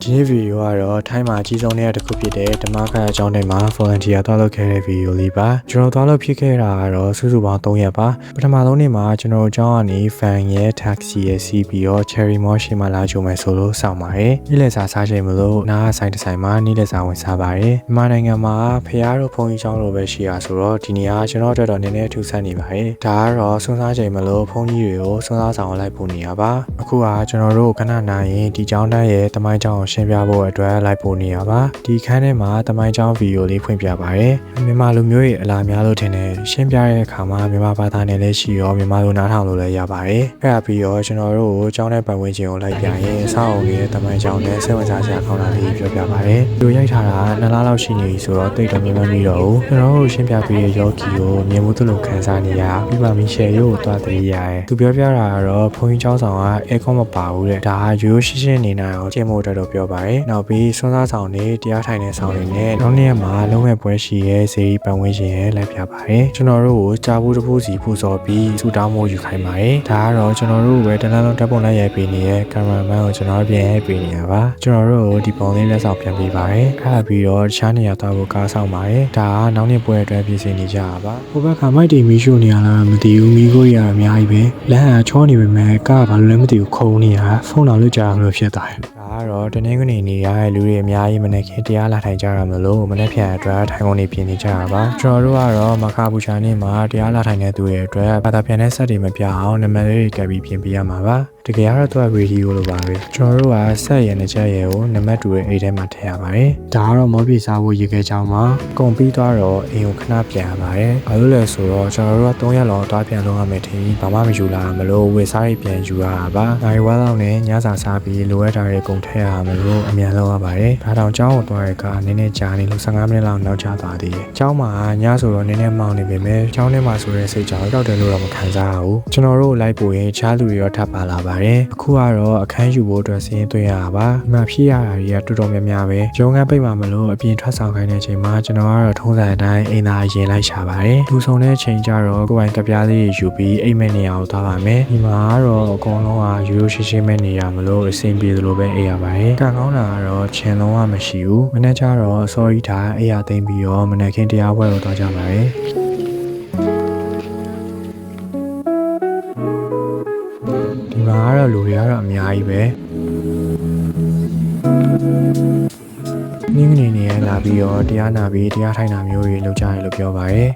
ဒီနေ့ဗီဒီယိုကတော့ထိုင်းမှာအကြီးဆုံးတဲ့တစ်ခုဖြစ်တဲ့ဓမ္မကအကြောင်းတွေမှာ volunteer သွားလုပ်ခဲ့တဲ့ဗီဒီယိုလေးပါကျွန်တော်သွားလုပ်ဖြစ်ခဲ့တာကတော့စုစုပေါင်း3ရက်ပါပထမဆုံးနေ့မှာကျွန်တော်အကြောင်းကနေ fan ရဲ့ taxi ရဲ့ စီးပြီးတော့ cherry mall ရှိမှလာကြုံမယ်ဆိုလို့စောင့်ပါတယ်နေ့လည်စာစားချိန်မလို့နားဆိုင်တစ်ဆိုင်မှာနေ့လည်စာဝင်စားပါတယ်မြန်မာနိုင်ငံမှာဖျားတို့ဖုန်းကြီးကျောင်းလိုပဲရှိရဆိုတော့ဒီနေရာကျွန်တော်တို့တော့နည်းနည်းထူးဆန်းနေပါတယ်ဒါကတော့စွန်းစားချိန်မလို့ဖုန်းကြီးတွေကိုစွန်းစားဆောင်လိုက်ပို့နေရပါအခုကကျွန်တော်တို့ခဏနာရင်ဒီကျောင်းတန်းရဲ့တမိုင်းကျောင်းရှင်းပြဖို့အတွက်လိုက်ပို့နေရပါဒီခန်းထဲမှာတမိုင်းကျောင်းဗီဒီယိုလေးဖွင့်ပြပါရယ်မြန်မာလူမျိုးရဲ့အလားများလို့ထင်တယ်ရှင်းပြတဲ့အခါမှာမြန်မာဘာသာနဲ့လည်းရှိရောမြန်မာလူနားထောင်လို့လည်းရပါတယ်အဲ့ဒါပြီးတော့ကျွန်တော်တို့ကိုကျောင်းထဲပတ်ဝန်းကျင်ကိုလိုက်ပြရင်အဆောက်အအုံရဲ့တမိုင်းကျောင်းနဲ့စိတ်ဝင်စားစရာကောင်းတာလေးပြောပြပါရယ်ဒီရိုက်ထားတာ2လလောက်ရှိနေပြီဆိုတော့တိတ်တော့မြင်မပြီးတော့ဘူးကျွန်တော်တို့ရှင်းပြပေးတဲ့ယောဂီကိုမြင်မှုသလိုခံစားနေရပြီးမှမီရှယ်ရိုးကိုတွားတည်ရရဲသူပြောပြတာကတော့ဘုန်းကြီးကျောင်းဆောင်ကအဲကွန်မပါဘူးတဲ့ဒါကရိုးရှင်းရှင်းနေနိုင်အောင်ကျင့်ဖို့တော့ပြောပါရယ်နောက်ပြီးစွန်းစားဆောင်တွေတရားထိုင်တဲ့ဆောင်တွေနဲ့နောက်နေ့မှာလုံးဝပွဲရှိရဲစေရီပတ်ဝန်းကျင်ရဲ့လိုက်ပြပါတယ်ကျွန်တော်တို့ကိုကြားဘူးတစ်ခုစီပူဇော်ပြီးစူတောင်းမှုယူခိုင်းပါတယ်ဒါကတော့ကျွန်တော်တို့ပဲတန်းလုံးဓာတ်ပုံလိုက်ရိုက်ပေးနေတဲ့ကင်မရာမန်ကိုကျွန်တော်ပြန်ရိုက်ပေးနေတာပါကျွန်တော်တို့ကိုဒီပုံလေးလက်ဆောင်ပြန်ပေးပါတယ်အဲ့ဒါပြီးတော့တခြားနေရာသွားဖို့ကားဆောင်ပါတယ်ဒါကနောက်နေ့ပွဲအတွက်ပြင်ဆင်နေကြတာပါဟိုဘက်ကမိုက်တီမီရှို့နေရလားမသိဘူးမီကိုရအများကြီးပဲလမ်းကချောနေပေမဲ့ကားကဘာလို့လဲမသိဘူးခုံနေတာဖုန်းတော်လွတ်ကြအောင်လို့ဖြစ်သွားတယ်တော့တနင်္ဂနွေနေ့ရတဲ့လူတွေအများကြီးမနေ့ကတရားလာထိုင်ကြရမလို့မနေ့ဖြန်အတွက်ထိုင်ကုန်နေပြင်နေကြတာပါကျွန်တော်တို့ကတော့မခါပူချာနေ့မှာတရားလာထိုင်တဲ့သူတွေအတွက်ဘာသာပြန်တဲ့ဆက်တွေမပြအောင်နံပါတ်လေးတွေကပ်ပြီးပြင်ပေးရမှာပါတကယ်ကတော့သူကရေဒီယိုလိုပါပဲကျွန်တော်တို့ကဆက်ရတဲ့ချက်ရဲကိုနံပါတ်2ရဲ့အိတ်ထဲမှာထည့်ရပါတယ်ဒါကတော့မောပြေစားဖို့ရေခဲချောင်းမှာကုန်ပြီးသွားတော့အိမ်ကိုခဏပြန်ရပါတယ်ဘာလို့လဲဆိုတော့ကျွန်တော်တို့က3ရက်လောက်သွားပြန်လုပ်ရမယ်ထင်ဘာမှမယူလာမလို့ဝယ်စားရိတ်ပြန်ယူရတာပါနိုင်ဝါလောက်နဲ့ညစာစားပြီးလိုအပ်တာတွေကုန်ထည့်ရမလို့အမြန်လုပ်ရပါတယ်ဒါတောင်ကျောင်းကိုသွားရကနည်းနည်းကြာနေလို့15မိနစ်လောက်နောက်ကျသွားသေးတယ်ကျောင်းမှာညဆိုတော့နည်းနည်းမောင်းနေပေမဲ့ကျောင်းထဲမှာဆိုတဲ့စိတ်ကြောင့်ရောက်တယ်လို့တော့မခံစားရဘူးကျွန်တော်တို့လိုက်ပို့ရင်ချားလူတွေရောထပ်ပါလာပါတယ်အခုကတော့အခန်းယူဖို့အတွက်စီးရင်သွင်းရတာပါဒီမှာဖြည့်ရတာတွေကတော်တော်များများပဲရုံးခန်းပိတ်မှာမလို့အပြင်ထွက်ဆောင်ခိုင်းတဲ့အချိန်မှာကျွန်တော်ကတော့ထုံးစံအတိုင်းအိမ်သားရင်လိုက်ရှာပါတယ်လူဆောင်တဲ့အချိန်ကျတော့ကိုယ်ပိုင်ကပြားလေးယူပြီးအိမ်မက်နေရာကိုသွားပါမယ်ဒီမှာကတော့အကုန်လုံးကရိုးရှင်းရှင်းပဲနေရမလို့အဆင်ပြေသလိုပဲအိပ်ရပါတယ်ကံကောင်းတာကတော့ခြင်လုံးဝမရှိဘူးမနေ့ကျတော့ sorry ထားအိပ်ရသိမ်းပြီးတော့မနေ့ကင်းတရားပွဲကိုသွားကြပါတယ်ဒီမှာကတော့လူတွေကတော့အများကြီးပဲနေ့မနေ့နဲ့လာပြီးတော့တရားနာပြီးတရားထိုင်တာမျိုးတွေလုပ်ကြတယ်လို့ပြောပါရယ်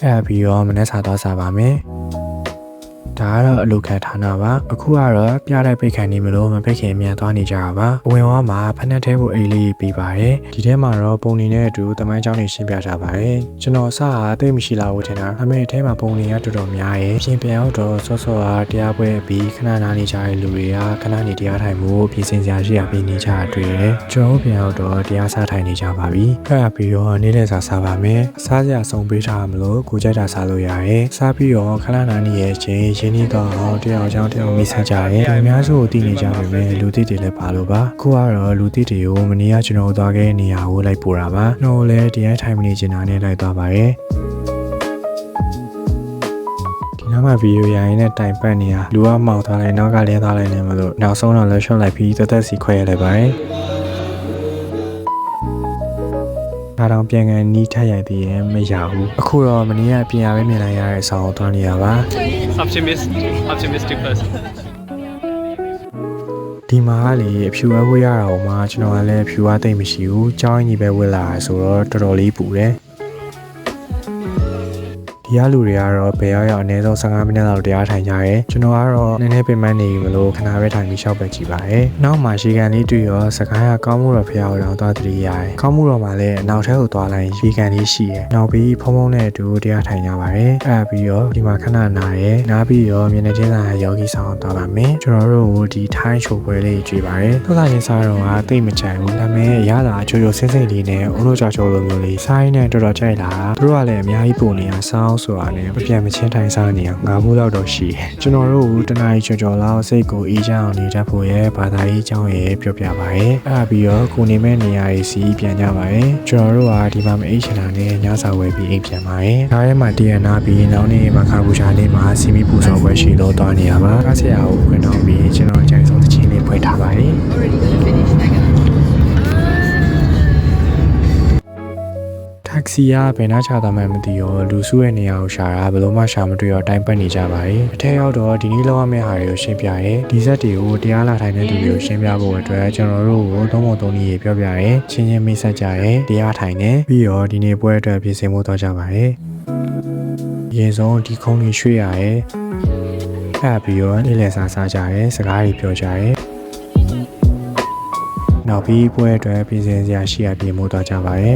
အဲ့ပြီးတော့မနေ့စာသွားစားပါမယ်ဒါကတော့အလုခံဌာနပါအခုကတော့ပြတဲ့ပိတ်ခံနေမလို့မပိတ်ခင်မြန်သွားနေကြတာပါအဝင်ဝါမှာဖက်နှက်သေးဖို့အိတ်လေးပေးပါတယ်ဒီထဲမှာတော့ပုံနေနဲ့အတူတမိုင်းကျောင်းနေရှင်းပြထားပါတယ်ကျွန်တော်အစအသိမရှိလာဘူးထင်တာအမေအထဲမှာပုံနေရတော်တော်များရဲ့ပြင်ပြန်အောင်တော့စောစောအားတရားပွဲပြီးခဏနားနေကြတဲ့လူတွေကခဏနေတရားထိုင်မှုပြင်ဆင်စရာရှိရပြီးနေကြတွေ့တယ်ကျွန်တော်ပြန်အောင်တော့တရားစားထိုင်နေကြပါပြီအဲ့ဒါပြီးတော့နေ့လည်စာစားပါမယ်စားစရာဆုံးပေးထားမလို့ကိုကြိုက်တာစားလို့ရတယ်စားပြီးတော့ခဏနားနေရဲ့ချင်းဒီတော့တရားကြောင့်တရားမိဆက်ကြရဲအများစုကိုတည်နေကြပါမယ်လူသစ်တွေလည်းပါလို့ပါခုကတော့လူသစ်တွေကိုမနေ့ကကျွန်တော်သွားခဲ့နေရာကိုလိုက်ပို့တာပါနှိုးလဲတရားထိုင်မနေချင်တာနဲ့လိုက်သွားပါရဲ့ဒီနောက်မှဗီဒီယိုရရင်နဲ့တိုင်ပတ်နေတာလူကမောက်သွားလိုက်နောက်ကလဲသွားလိုက်နေမလို့နောက်ဆုံးတော့လက်ရှော့လိုက်ပြီးတက်စီခွဲရလိုက်ပါရဲ့ဒါတောင်ပြန်ကန်နီးထက်ရိုက်သေးရင်မရဘူးအခုတော့မနေ့ကပြင်ရပဲမြင်လိုက်ရတဲ့အဆောင်ကိုသွားနေရပါ optimistic person ဒီမှာလေအဖြူအဝေးရတာဟိုမှာကျွန်တော်ကလည်းအဖြူအသိမ့်မရှိဘူးကြောင်းကြီးပဲဝက်လာဆိုတော့တော်တော်လေးပူတယ်ဒီကလူတွေကတော့ဘယ်ရောက်အနည်းဆုံး15မိနစ်လောက်တရားထိုင်ကြရဲကျွန်တော်ကတော့နည်းနည်းပြင်ပန်းနေမလို့ခဏပဲထိုင်ပြီးရှောက်ပဲကြည့်ပါရဲ့နောက်မှာရှီကန်လေးတွေ့ရောစကိုင်းကကောင်းမှုတော်ဖျားအောင်သွားတည်ရတယ်ကောင်းမှုတော်မှာလည်းအနောက်ထဲကိုသွားလိုက်ရှီကန်လေးရှိရဲနောက်ပြီးဖုံဖုံနဲ့အတူတရားထိုင်ကြပါရဲ့အဲ့ပြီးတော့ဒီမှာခဏနာရဲနားပြီးတော့မျက်နှာချင်းစာယောဂီဆောင်သွားပါမယ်ကျွန်တော်တို့ဒီထိုင်းချိုပွဲလေးကြည့်ပါရဲ့သောတာချင်းစားတော့ကတိတ်မကြိုက်ဘူးဒါပေမဲ့ရတာချိုချိုဆင်းဆင်းလေးနဲ့အုံလို့ကြောလိုမျိုးလေးစားရင်းနဲ့တော်တော်ကြိုက်လာသူတို့ကလည်းအများကြီးပုံနေတာစောင်းဆိုတာနဲ့မပြန်မချင်းထိုင်စားနေအောင်9မှုလောက်တော့ရှိတယ်ကျွန်တော်တို့တနားရီကျော်လောက်စိတ်ကိုအေးချမ်းအောင်နေတတ်ဖို့ရဲ့ဘာသာရေးအကြောင်းရဲ့ပြောပြပါရဲ့အဲ့ပြီးတော့ကိုနေမဲ့နေရာကြီးစီပြန်ကြပါရဲ့ကျွန်တော်တို့ကဒီမှာမအိတ်ချင်တာနဲ့ညစာဝယ်ပြီးအိမ်ပြန်ပါရဲ့ဒါရဲမှာတရားနာပြီးနောက်နေ့မှာခါပူချာလေးမှာစီမီပူစော်ပွဲရှိလို့တွားနေရပါကားဆရာကိုခွင့်တောင်းပြီးကျွန်တော်အကြိုက်ဆုံးသချင်းလေးဖွင့်ထားပါရဲ့ taxi ကဘယ်နှချတာမှမသိရောလူစုရဲ့နေရာကိုရှာတာဘယ်လိုမှရှာမတွေ့ရောတိုင်ပတ်နေကြပါတယ်အထက်ရောက်တော့ဒီနေ့လောက်ရမယ့်ဟာတွေကိုရှင်းပြရဲဒီဇက်တွေကိုတရားလာထိုင်တဲ့သူတွေကိုရှင်းပြဖို့အတွက်ကျွန်တော်တို့ကိုသုံးပုံသုံးနည်းပြောပြရဲချင်းချင်းမိတ်ဆက်ကြရဲတရားထိုင်နေပြီးတော့ဒီနေ့ပွဲအတွက်ပြင်ဆင်မှုတော့ကြပါရဲရေဆုံးဒီခုံးကြီးရွှေ့ရရဲအဲ့ပြီးတော့နေ့လည်စားစားကြရဲစကားတွေပြောကြရဲနောက်ပြီးပွဲအတွက်ပြင်ဆင်စရာရှိရပြင်မှုတော့ကြပါရဲ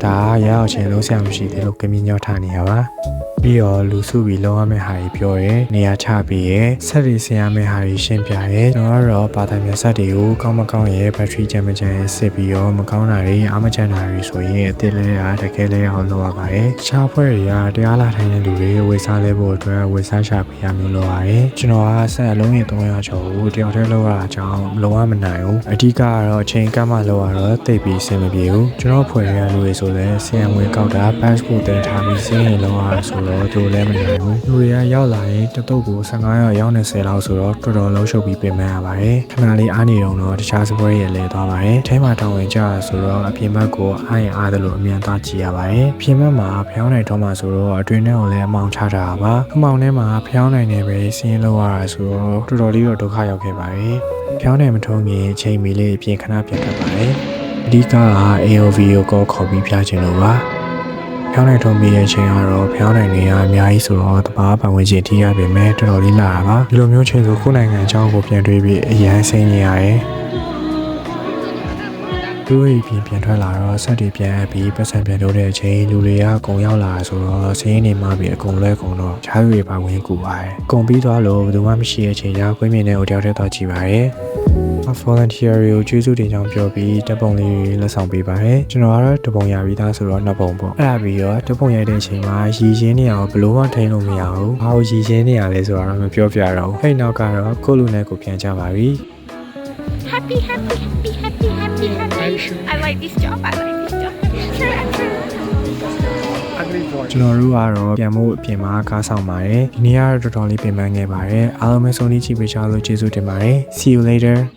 ဒါရအောင်ချင်းလုံးဆရာမရှိသေးလို့ကမြင်ညောထားနေရပါပြီးတော့လူစုပြီးလောရမယ့်ဟာကြီးပြောရဲနေရာချပြီးရဲဆက်ပြီးဆင်ရမယ့်ဟာကြီးရှင်းပြရဲကျွန်တော်ကတော့ပါတိုင်းမြတ်ဆက်တွေကိုကောင်းမကောင်းရဲဘက်ထရီချမ်းမချမ်းစစ်ပြီးတော့မကောင်းတာတွေအားမချမ်းတာတွေဆိုရင်အစ်စ်လဲတကယ်လဲအောင်လုပ်ရပါတယ်ချားဖွဲ့တွေကတရားလာထိုင်တဲ့လူတွေဝေစားလဲဖို့အတွက်ဝေစားရှာပေးရမျိုးလုပ်ရတယ်ကျွန်တော်ကဆက်အလုံးရင်300ကျော်ကိုတယောက်တည်းလုပ်ရတာကြောင့်လုံးဝမနိုင်ဘူးအဓိကကတော့အချိန်ကမှလုပ်ရတော့တိတ်ပြီးအဆင်မပြေဘူးကျွန်တော်ဖွဲ့ရတဲ့လူတွေဆိုလဲဆင်ရငွေကောက်တာ passport တင်ထားပြီးစင်းရင်လုပ်ရတာဆိုတော့သူလည်းမနိုင်ဘူးလူတွေကရောက်လာရင်တတုတ်ကို15ရောက်ရောက်နေ10လောက်ဆိုတော့တော်တော်လုံးရှုပ်ပြီးပြင်မှန်းရပါတယ်ခဏလေးအားနေတော့တခြားစပွဲတွေလဲသွားပါတယ်အဲမှာတောင်းဝင်ကြရဆိုတော့အပြင်ဘက်ကိုအားရင်အားတယ်လို့အမြန်သားကြည့်ရပါတယ်ပြင်ဘက်မှာဖျောင်းနိုင်တော့မှဆိုတော့အတွင်းထဲကိုလည်းအမောင်ချတာပါအမောင်ထဲမှာဖျောင်းနိုင်နေပဲစင်းလုပ်ရတာဆိုတော့တော်တော်လေးတော့ဒုက္ခရောက်ခဲ့ပါတယ်ဖျောင်းနိုင်မထုံးခင်အချိန်မီလေးအပြင်ခဏပြန်ခဲ့ပါတယ်အဓိကAOV ကိုခေါ်ပြီးပြချင်လို့ပါဖျောင်းနိုင်ထုံးပြီးရဲ့ချိန်ကတော့ဖျောင်းနိုင်နေရအများကြီးဆိုတော့တဘာပတ်ဝန်းကျင်ထိရပေမဲ့တော်တော်လေးလာတာပါဒီလိုမျိုးချိန်ဆိုခုနိုင်ငံအကြောင်းကိုပြန်တွေးပြီးအရန်စိတ်ညစ်ရတယ်သူ့ရဲ့ပြန်ထွက်လာတော့ဆက်တွေပြန်အပ်ပြီးပတ်စံပြန်လို့တဲ့အချိန်လူတွေကအကုန်ရောက်လာဆိုတော့စင်းရင်းနေမှပြီးအကုန်လဲကုန်တော့ချားတွေပါဝင်ကူပါတယ်ကုန်ပြီးသွားလို့ဘယ်သူမှမရှိတဲ့အချိန်ရောက်ခွင့်မြင်တဲ့ဟိုတယောက်တည်းတော့ကြည့်ပါရဲ့volunteer တွေကိုကျေးဇူးတင်ကြောင်းပြောပြီးတပ်ပုံလေးတွေလက်ဆောင်ပေးပါတယ်ကျွန်တော်ကတော့တပုံရပြီးသားဆိုတော့နှစ်ပုံပေါ့အဲ့ဒါပြီးတော့တပုံရတဲ့အချိန်မှာရည်ရှင်းနေအောင်ဘလို့မှထိန်းလို့မရဘူးဘာလို့ရည်ရှင်းနေရလဲဆိုတာတော့မပြောပြတော့ဘူးအဲ့နောက်ကတော့ကိုလူနဲ့ကိုပြန်ကြပါပြီ Happy. I like this job. Sure. ကျွန်တော်တို့ကတော့ပြန်ဖို့အပြင်မှာကားဆောင်ပါတယ်ဒီနေ့ကတော့တော်တော်လေးပြင်ပန်းခဲ့ပါတယ်အားလုံးပဲဆုံးဖြတ်ကြည့်ပေးကြလို့ကျေးဇူးတင်ပါတယ် See you later